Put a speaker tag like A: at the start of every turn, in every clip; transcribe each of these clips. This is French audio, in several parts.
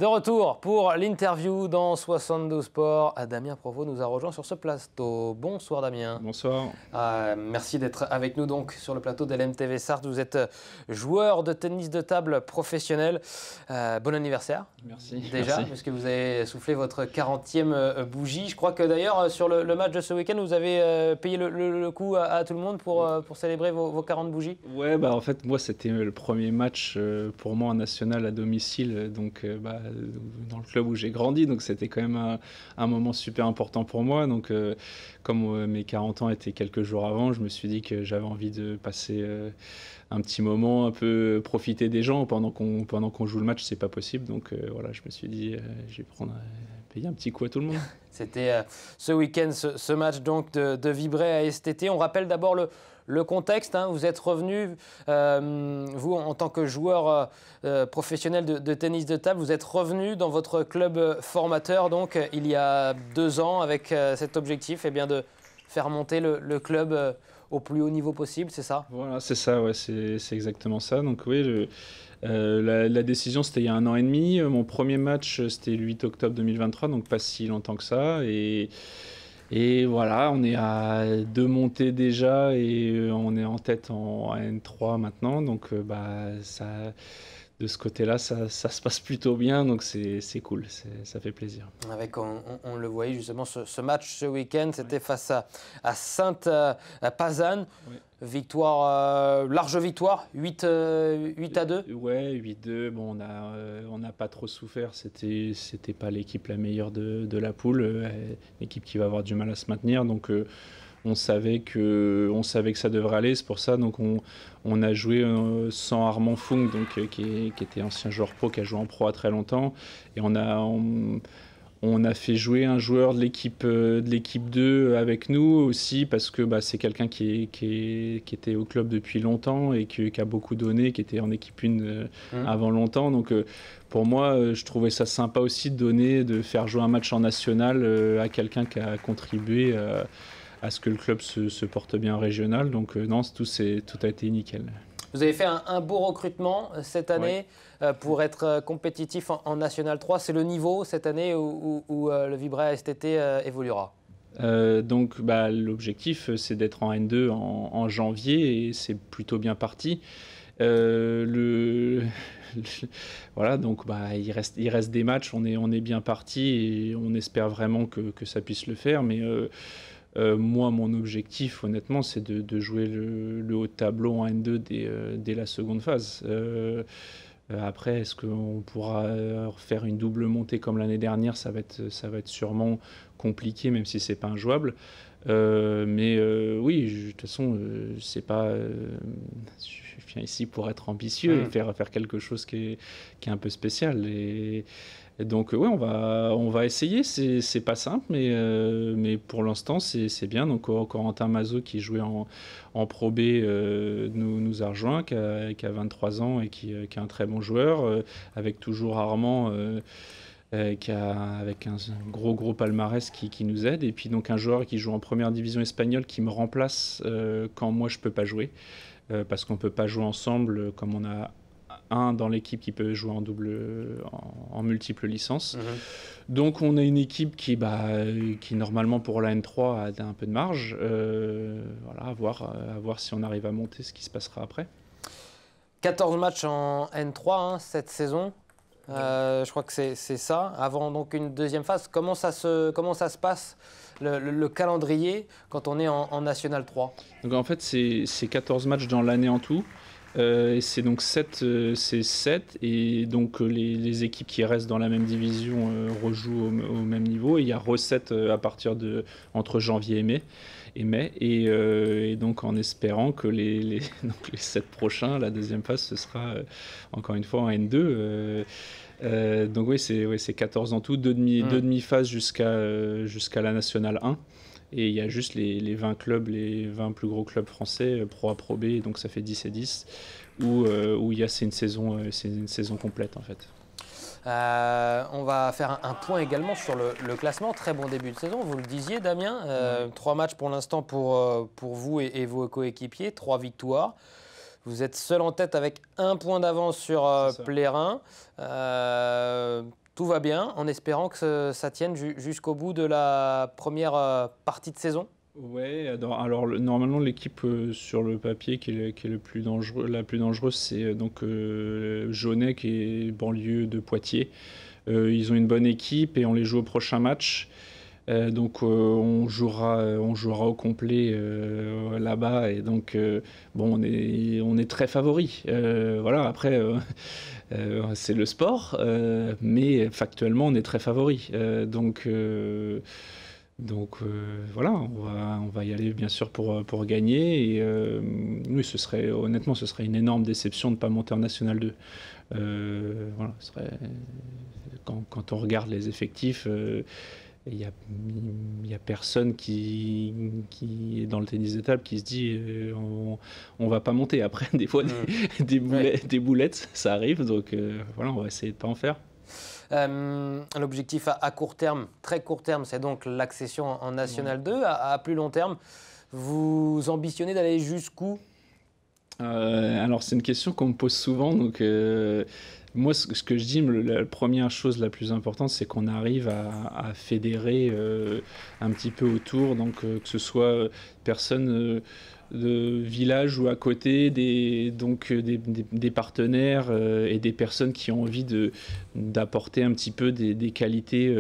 A: De retour pour l'interview dans 72 Sports. Damien Provost nous a rejoint sur ce plateau. Bonsoir Damien.
B: Bonsoir.
A: Merci d'être avec nous donc sur le plateau de LMTV Sarthe. Vous êtes joueur de tennis de table professionnel. Bon anniversaire.
B: Merci.
A: Déjà,
B: Merci.
A: puisque vous avez soufflé votre 40e bougie. Je crois que d'ailleurs sur le match de ce week-end, vous avez payé le coup à tout le monde pour célébrer vos 40 bougies.
B: Ouais, en fait, moi, c'était le premier match pour moi en national à domicile, donc dans le club où j'ai grandi, donc c'était quand même un moment super important pour moi. Donc, comme mes 40 ans étaient quelques jours avant, je me suis dit que j'avais envie de passer un petit moment, un peu profiter des gens pendant qu'on joue le match, c'est pas possible. Donc voilà, je me suis dit, je vais payer un petit coup à tout le monde.
A: C'était ce week-end, ce match donc de Vibré à STT. On rappelle d'abord le contexte. Vous êtes revenu, vous en tant que joueur professionnel de tennis de table, vous êtes revenu dans votre club formateur donc il y a 2 ans avec cet objectif de faire monter le club au plus haut niveau possible, c'est ça?
B: Voilà, c'est ça, ouais, c'est exactement ça. Donc oui, la décision, c'était il y a 1 an et demi. Mon premier match, c'était le 8 octobre 2023, donc pas si longtemps que ça. Et voilà, on est à 2 montées déjà et on est en tête en N3 maintenant. Donc ça, de ce côté-là, ça se passe plutôt bien, donc c'est cool, ça fait plaisir.
A: Avec, on le voyait justement, ce match ce week-end, c'était face à Sainte-Pazanne.
B: Oui.
A: Victoire, large victoire, 8-2.
B: Ouais, 8-2. Bon, on n'a pas trop souffert. C'était pas l'équipe la meilleure de la poule, l'équipe qui va avoir du mal à se maintenir. Donc on savait que ça devrait aller. C'est pour ça. Donc on a joué sans Armand Fung, donc qui était ancien joueur pro, qui a joué en pro à très longtemps. Et on a fait jouer un joueur de l'équipe 2 avec nous aussi, parce que c'est quelqu'un qui était au club depuis longtemps et qui a beaucoup donné, qui était en équipe 1 avant longtemps. Donc pour moi, je trouvais ça sympa aussi de faire jouer un match en national à quelqu'un qui a contribué à ce que le club se porte bien en régional. Donc non, tout a été nickel.
A: Vous avez fait un beau recrutement cette année pour être compétitif en National 3. C'est le niveau cette année où le Vibré à STT évoluera.
B: Donc l'objectif, c'est d'être en N2 en janvier et c'est plutôt bien parti. Voilà, donc il reste des matchs, on est bien parti et on espère vraiment que ça puisse le faire. Mais moi, mon objectif, honnêtement, c'est de jouer le haut de tableau en N2 dès la seconde phase. Après, est-ce qu'on pourra faire une double montée comme l'année dernière? Ça va être sûrement compliqué, même si c'est pas injouable. Mais oui, de toute façon, c'est pas. Je viens ici pour être ambitieux et faire quelque chose qui est un peu spécial. Et donc oui, on va essayer. C'est pas simple, mais pour l'instant c'est bien. Donc Corentin Mazot, qui jouait en Pro B, nous a rejoint, qui a 23 ans et qui est un très bon joueur, avec toujours Armand, avec un gros palmarès qui nous aide. Et puis donc un joueur qui joue en première division espagnole, qui me remplace quand moi je peux pas jouer, parce qu'on peut pas jouer ensemble, comme on a un dans l'équipe qui peut jouer en multiples licences. Donc on a une équipe qui normalement pour la N3 a un peu de marge. Voilà, à voir si on arrive à monter, ce qui se passera après.
A: 14 matchs en N3 cette saison. Je crois que c'est ça. Avant donc une deuxième phase, comment ça se passe le calendrier quand on est en National 3?
B: Donc en fait c'est 14 matchs dans l'année en tout. Et c'est donc 7, et donc les équipes qui restent dans la même division rejouent au même niveau. Et il y a recette à partir entre janvier et mai. Et donc en espérant que donc les 7 prochains, la deuxième phase, ce sera encore une fois en N2. Donc oui, c'est 14 en tout, 2 demi-phases jusqu'à la Nationale 1. Et il y a juste les 20 clubs, les 20 plus gros clubs français, Pro A, Pro B, donc ça fait 10 et 10, où c'est une saison complète en fait.
A: On va faire un point également sur le classement. Très bon début de saison, vous le disiez Damien. 3 matchs pour l'instant pour vous et vos coéquipiers, 3 victoires. Vous êtes seul en tête avec 1 point d'avance sur Plérin. tout va bien, en espérant que ça tienne jusqu'au bout de la première partie de saison?
B: Ouais, alors normalement l'équipe sur le papier qui est le plus dangereux, la plus dangereuse, c'est Jaunet qui est banlieue de Poitiers. Ils ont une bonne équipe et on les joue au prochain match. Donc on jouera au complet là-bas et donc bon on est très favoris. Voilà, après c'est le sport, mais factuellement on est très favoris. Donc voilà, on va y aller bien sûr pour gagner. Et oui, honnêtement, ce serait une énorme déception de ne pas monter en National 2. Voilà, quand on regarde les effectifs, il y a personne qui est dans le tennis de table qui se dit on va pas monter. Après, des fois, des boulettes, ça arrive. Donc voilà, on va essayer de ne pas en faire.
A: L'objectif à court terme, très court terme, c'est donc l'accession en National 2. À plus long terme, vous ambitionnez d'aller jusqu'où?
B: Alors, c'est une question qu'on me pose souvent. Donc, moi, ce que je dis, la première chose la plus importante, c'est qu'on arrive à fédérer un petit peu autour. Donc, que ce soit personnes de village ou à côté, des partenaires et des personnes qui ont envie d'apporter un petit peu des qualités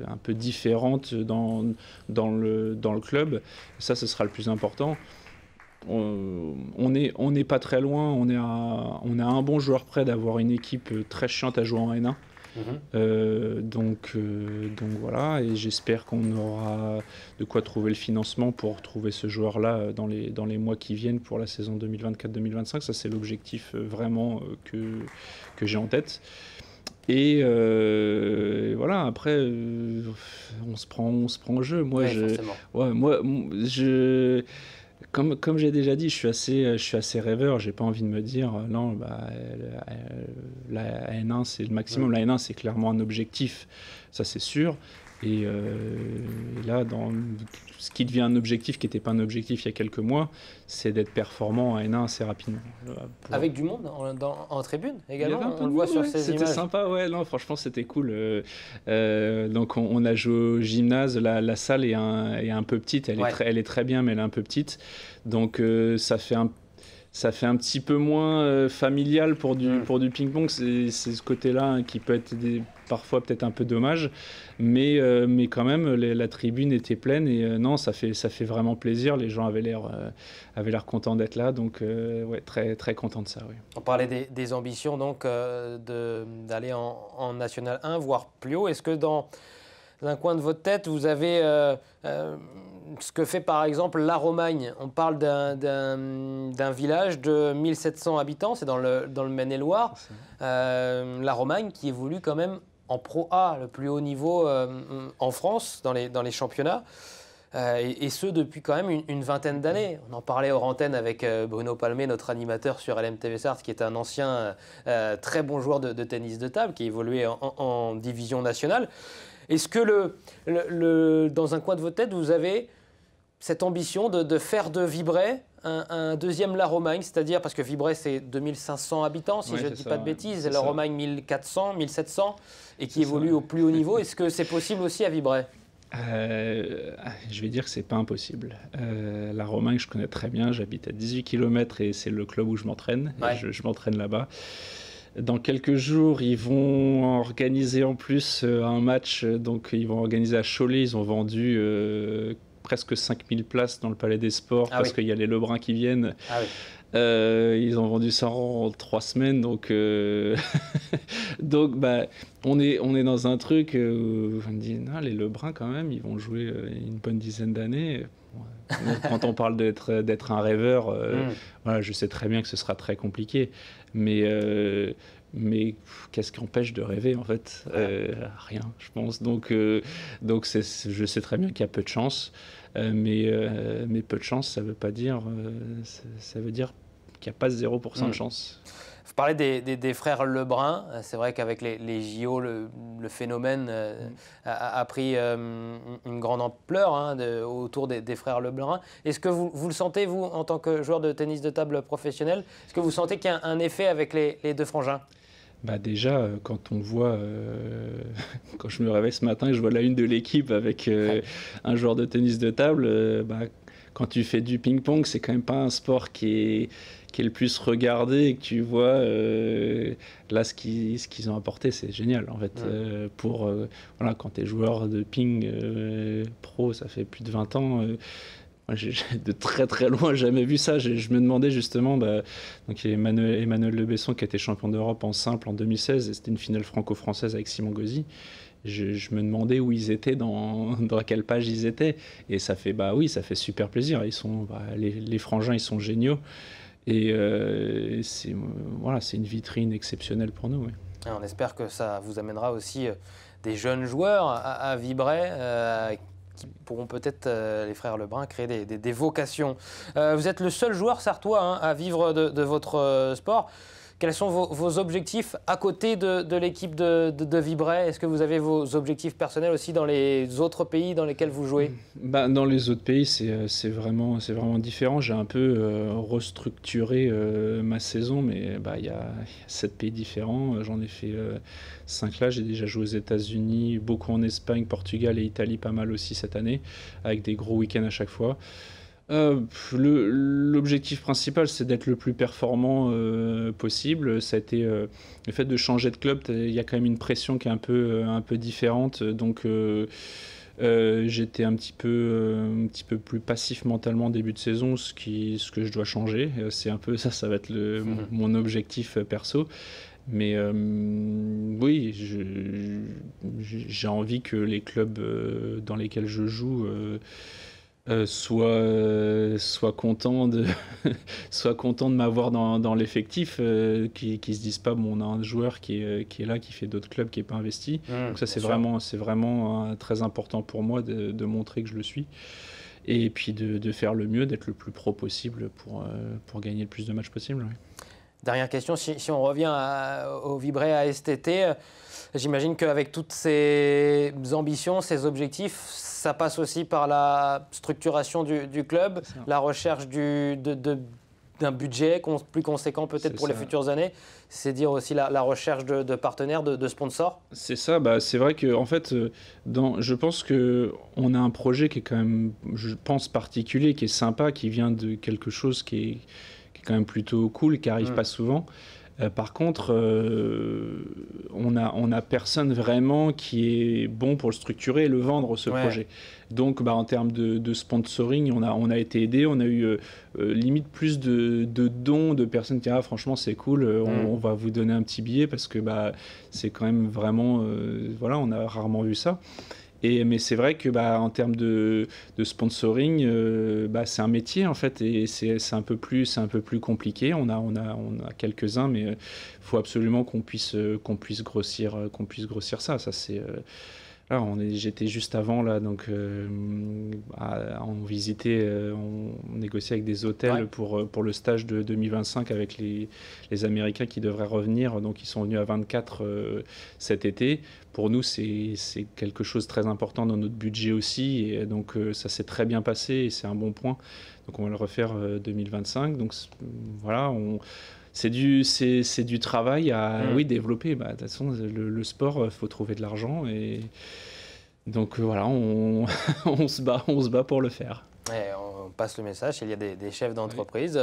B: un peu différentes dans le club. Ça, ce sera le plus important. On n'est pas très loin, on a un bon joueur près d'avoir une équipe très chiante à jouer en N1. Donc voilà, et j'espère qu'on aura de quoi trouver le financement pour trouver ce joueur-là dans les mois qui viennent pour la saison 2024-2025. Ça, c'est l'objectif vraiment que j'ai en tête. Et voilà, après, on se prend au jeu. Comme j'ai déjà dit, je suis assez rêveur. J'ai pas envie de me dire non, la N1 c'est le maximum. La N1 c'est clairement un objectif, ça c'est sûr. Et là, ce qui devient un objectif qui n'était pas un objectif il y a quelques mois, c'est d'être performant en N1 assez rapidement.
A: Avec du monde en tribune également, on le voit sur ces images.
B: C'était sympa, ouais, non, franchement c'était cool. Donc on a joué au gymnase, la salle est un peu petite, elle est très bien, mais elle est un peu petite. Donc ça fait un petit peu moins familial pour du ping-pong. C'est ce côté-là qui peut être parfois peut-être un peu dommage, mais quand même la tribune était pleine et non, ça fait vraiment plaisir. Les gens avaient l'air contents d'être là, donc ouais, très très content de ça. Oui.
A: On parlait des ambitions donc d'aller en National 1, voire plus haut. Est-ce que dans un coin de votre tête, vous avez ce que fait par exemple la Romagne? On parle d'un village de 1700 habitants, c'est dans le Maine-et-Loire. La Romagne qui évolue quand même en Pro A, le plus haut niveau en France, dans les championnats. Et ce, depuis quand même une vingtaine d'années. On en parlait hors antenne avec Bruno Palmé, notre animateur sur LMTV Sarthe, qui est un ancien très bon joueur de tennis de table, qui évoluait en division nationale. Est-ce que dans un coin de votre tête, vous avez cette ambition de faire de Vibrey un deuxième La Romagne, c'est-à-dire, parce que Vibrey c'est 2500 habitants, si je ne dis pas de bêtises, et La Romagne 1400, 1700, et qui évolue au plus haut niveau. Est-ce que c'est possible aussi à Vibrey?
B: Je vais dire que c'est pas impossible. La Romagne, je connais très bien, j'habite à 18 km et c'est le club où je m'entraîne. Ouais. Je m'entraîne là-bas. Dans quelques jours, ils vont organiser en plus un match. Donc, ils vont organiser à Cholet. Ils ont vendu presque 5000 places dans le Palais des Sports parce qu'il y a les Lebrun qui viennent. Ils ont vendu ça en 3 semaines. Donc, donc on est dans un truc où on me dit, non, les Lebrun, quand même, ils vont jouer une bonne dizaine d'années. Quand on parle d'être un rêveur, voilà, je sais très bien que ce sera très compliqué. Mais qu'est-ce qui empêche de rêver, en fait? Rien, je pense. Donc je sais très bien qu'il y a peu de chance. Mais peu de chance, ça veut pas dire... ça veut dire qu'il n'y a pas 0% de chance.
A: Vous parlez des frères Lebrun. C'est vrai qu'avec les JO, le phénomène a pris une grande ampleur autour des frères Lebrun. Est-ce que vous le sentez, vous, en tant que joueur de tennis de table professionnel? Est-ce que vous sentez qu'il y a un effet avec les deux frangins?
B: Bah déjà, quand on voit, quand je me réveille ce matin et je vois la une de l'équipe avec un joueur de tennis de table, bah, quand tu fais du ping-pong, c'est quand même pas un sport qui est le plus regardé et que tu vois là ce qu'ils ont apporté, c'est génial en fait. Voilà, quand tu es joueur de ping pro, ça fait plus de 20 ans. Moi, j'ai de très très loin jamais vu ça. Je me demandais justement, donc il y a Emmanuel Le Besson qui était champion d'Europe en simple en 2016, et c'était une finale franco-française avec Simon Gauzy. Je me demandais où ils étaient, dans quelle page ils étaient. Et ça fait, bah oui, ça fait super plaisir. Les frangins, ils sont géniaux. Et voilà, c'est une vitrine exceptionnelle pour nous. Ouais.
A: Et on espère que ça vous amènera aussi des jeunes joueurs à Vibrey qui pourront peut-être, les frères Lebrun, créer des vocations. Vous êtes le seul joueur sartois à vivre de votre sport. Quels sont vos objectifs à côté de l'équipe de Vibrey? Est-ce que vous avez vos objectifs personnels aussi dans les autres pays dans lesquels vous jouez?
B: Dans les autres pays, c'est vraiment différent. J'ai un peu restructuré ma saison, mais il y a 7 pays différents. J'en ai fait 5 là. J'ai déjà joué aux États-Unis, beaucoup en Espagne, Portugal et Italie, pas mal aussi cette année, avec des gros week-ends à chaque fois. L'objectif principal, c'est d'être le plus performant possible. Ça a été le fait de changer de club. Il y a quand même une pression qui est un peu différente. Donc, j'étais un petit peu plus passif mentalement au début de saison, ce que je dois changer. C'est un peu ça va être mon objectif perso. Mais oui, j'ai envie que les clubs dans lesquels je joue soit content de soit content de m'avoir dans l'effectif, qui se disent pas bon, on a un joueur qui est là, qui fait d'autres clubs, qui est pas investi. Donc ça c'est vraiment très important pour moi de montrer que je le suis, et puis de faire le mieux, d'être le plus pro possible pour gagner le plus de matchs possible. Ouais.
A: Dernière question, si on revient au Vibrey ASTT, j'imagine qu'avec toutes ces ambitions, ces objectifs, ça passe aussi par la structuration du club, la recherche d'un budget plus conséquent peut-être pour les futures années. C'est dire aussi la recherche de partenaires, de sponsors.
B: C'est ça, c'est vrai que en fait, je pense qu'on a un projet qui est quand même, je pense, particulier, qui est sympa, qui vient de quelque chose qui est quand même plutôt cool, qui n'arrive pas souvent. Par contre, on a personne vraiment qui est bon pour le structurer et le vendre, ce projet. Donc, en termes de sponsoring, on a été aidé. On a eu limite plus de dons de personnes qui disent franchement, c'est cool, on va vous donner un petit billet, parce que c'est quand même vraiment... voilà, on a rarement vu ça. Mais c'est vrai que en termes de sponsoring, c'est un métier en fait, et c'est un peu plus compliqué. On a quelques-uns, mais il faut absolument qu'on puisse grossir ça. Ça c'est là, j'étais juste avant là, donc on visitait, on négociait avec des hôtels pour le stage de 2025 avec les Américains qui devraient revenir. Donc ils sont venus à 24 cet été. Pour nous, c'est quelque chose de très important dans notre budget aussi, et donc ça s'est très bien passé et c'est un bon point. Donc on va le refaire 2025. Donc voilà, c'est du travail à développer. De toute façon, le sport, il faut trouver de l'argent, et donc voilà, on se bat pour le faire.
A: Et on passe le message, il y a des chefs d'entreprise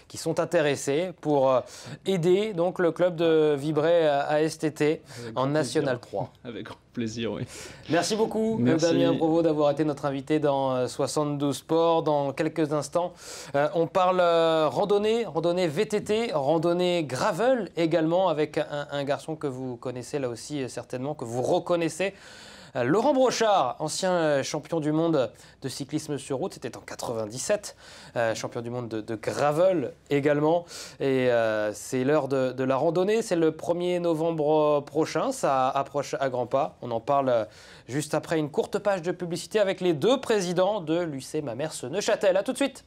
A: qui sont intéressés pour aider donc le club de Vibrey ASTT en National 3.
B: Avec grand plaisir, oui.
A: Merci beaucoup, Damien Provost, d'avoir été notre invité dans 72 Sports. Dans quelques instants, on parle randonnée VTT, randonnée gravel également, avec un garçon que vous connaissez là aussi certainement, que vous reconnaissez. Laurent Brochard, ancien champion du monde de cyclisme sur route, c'était en 97, champion du monde de gravel également. Et c'est l'heure de la randonnée, c'est le 1er novembre prochain, ça approche à grands pas. On en parle juste après une courte page de publicité avec les deux présidents de l'UC Mamers Neuchâtel. A tout de suite.